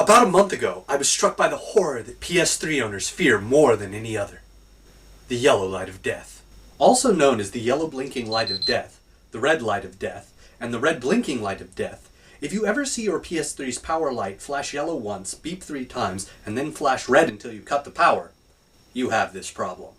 About a month ago, I was struck by the horror that PS3 owners fear more than any other. The yellow light of death. Also known as the yellow blinking light of death, the red light of death, and the red blinking light of death, if you ever see your PS3's power light flash yellow once, beep 3 times, and then flash red until you cut the power, you have this problem.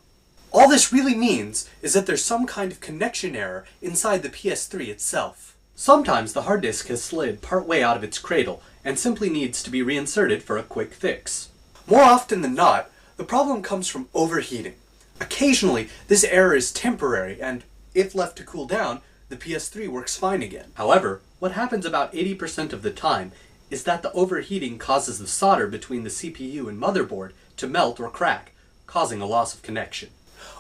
All this really means is that there's some kind of connection error inside the PS3 itself. Sometimes the hard disk has slid partway out of its cradle and simply needs to be reinserted for a quick fix. More often than not, the problem comes from overheating. Occasionally, this error is temporary and, if left to cool down, the PS3 works fine again. However, what happens about 80% of the time is that the overheating causes the solder between the CPU and motherboard to melt or crack, causing a loss of connection.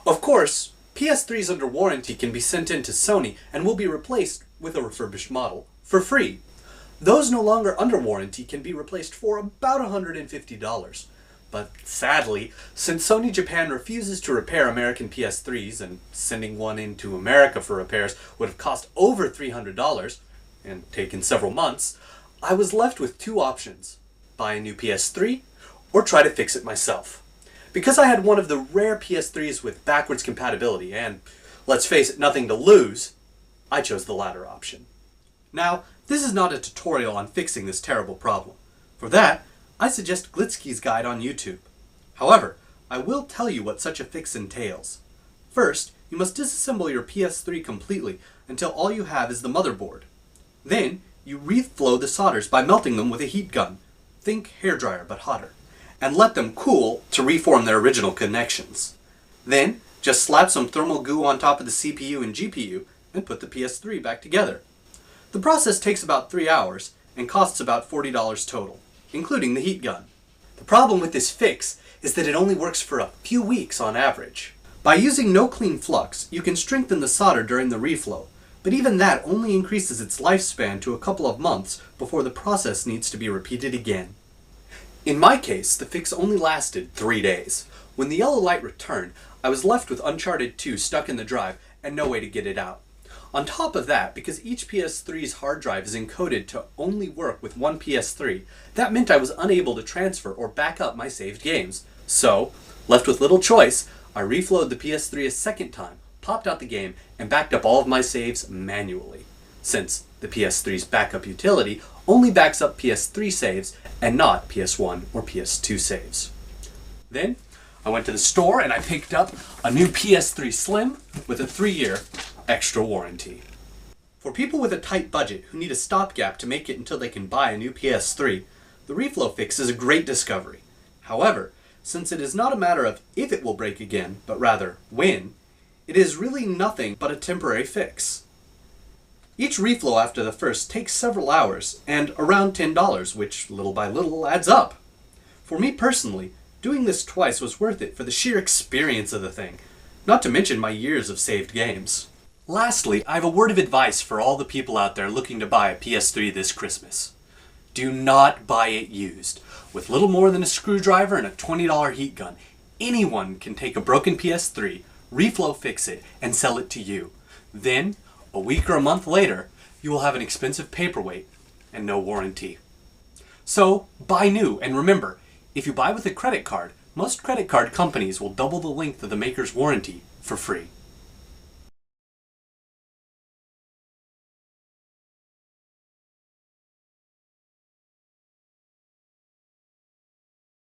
Of course, PS3s under warranty can be sent in to Sony and will be replaced with a refurbished model for free. Those no longer under warranty can be replaced for about $150. But sadly, since Sony Japan refuses to repair American PS3s and sending one into America for repairs would have cost over $300 and taken several months, I was left with 2 options: buy a new PS3 or try to fix it myself. Because I had one of the rare PS3s with backwards compatibility and, let's face it, nothing to lose, I chose the latter option. Now, this is not a tutorial on fixing this terrible problem. For that, I suggest Glitski's guide on YouTube. However, I will tell you what such a fix entails. First, you must disassemble your PS3 completely until all you have is the motherboard. Then, you reflow the solders by melting them with a heat gun. Think hairdryer, but hotter. And let them cool to reform their original connections. Then, just slap some thermal goo on top of the CPU and GPU and put the PS3 back together. The process takes about 3 hours and costs about $40 total, including the heat gun. The problem with this fix is that it only works for a few weeks on average. By using no clean flux, you can strengthen the solder during the reflow, but even that only increases its lifespan to a couple of months before the process needs to be repeated again. In my case, the fix only lasted 3 days. When the yellow light returned, I was left with Uncharted 2 stuck in the drive and no way to get it out. On top of that, because each PS3's hard drive is encoded to only work with one PS3, that meant I was unable to transfer or back up my saved games. So, left with little choice, I reflowed the PS3 a second time, popped out the game, and backed up all of my saves manually, since the PS3's backup utility only backs up PS3 saves and not PS1 or PS2 saves. Then, I went to the store and I picked up a new PS3 Slim with a 3-year extra warranty. For people with a tight budget who need a stopgap to make it until they can buy a new PS3, the reflow fix is a great discovery. However, since it is not a matter of if it will break again, but rather when, it is really nothing but a temporary fix. Each reflow after the first takes several hours and around $10, which little by little adds up. For me personally, doing this twice was worth it for the sheer experience of the thing, not to mention my years of saved games. Lastly, I have a word of advice for all the people out there looking to buy a PS3 this Christmas. Do not buy it used. With little more than a screwdriver and a $20 heat gun, anyone can take a broken PS3, reflow fix it, and sell it to you. Then, a week or a month later, you will have an expensive paperweight and no warranty. So, buy new, and remember, if you buy with a credit card, most credit card companies will double the length of the maker's warranty for free.